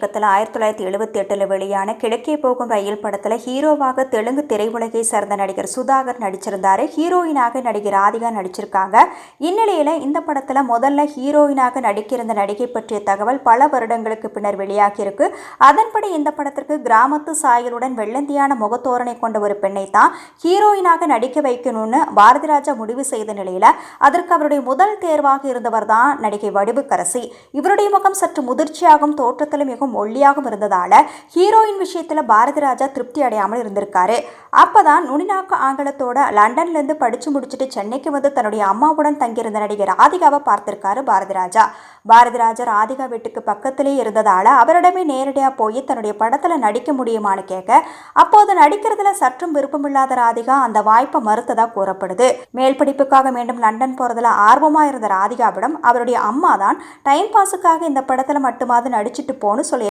இயக்கத்தில் 1978 வெளியான கிழக்கே போகும் ரயில் படத்தில் ஹீரோவாக தெலுங்கு திரையுலகை சேர்ந்த நடிகர் சுதாகர் நடிச்சிருந்தாரு. ஹீரோயினாக நடிகை ராதிகா நடிச்சிருக்காங்க. இந்நிலையில் இந்த படத்தில் முதல்ல ஹீரோயினாக நடிக்கிருந்த நடிகை பற்றிய தகவல் பல வருடங்களுக்கு பின்னர் வெளியாகியிருக்கு. அதன்படி இந்த படத்திற்கு கிராமத்து சாயலுடன் வெள்ளந்தியான முகத்தோரணை கொண்ட ஒரு பெண்ணை தான் ஹீரோயினாக நடிக்க வைக்கணும்னு பாரதிராஜா முடிவு செய்த நிலையில் அதற்கு அவருடைய முதல் தேர்வாக இருந்தவர் தான் நடிகை வடிவுக்கரசி. இவருடைய முகம் சற்று முதிர்ச்சியாகவும் தோற்றத்தில் மிகவும் ஒல்லியாகவும் இருந்ததால ஹீரோயின் விஷயத்துல பாரதிராஜா திருப்தி அடையாமல் இருந்திருக்காரு. அப்பதான் நுனிநாக்கு ஆங்கிலத்தோட லண்டன்ல இருந்து படிச்சு முடிச்சுட்டு சென்னைக்கு வந்து தன்னுடைய அம்மாவுடன் தங்கியிருந்த நடிகை ராதிகாவை பார்த்திருக்காரு பாரதிராஜா. பாரதிராஜா ராதிகா வீட்டுக்கு பக்கத்திலே இருந்ததால அவரிடமே நேரடியாக போய் தன்னுடைய படத்துல நடிக்க முடியுமான்னு கேட்க, அப்போது நடிக்கிறதுல சற்றும் விருப்பமில்லாத ராதிகா அந்த வாய்ப்பை மறுத்ததா கூறப்படுது. மேல் படிப்புக்காக மீண்டும் லண்டன் போறதுல ஆர்வமா இருந்த ராதிகாவிடம் அவருடைய அம்மா தான் டைம் பாஸுக்காக இந்த படத்துல மட்டுமாவது நடிச்சிட்டு போன்னு சொல்லி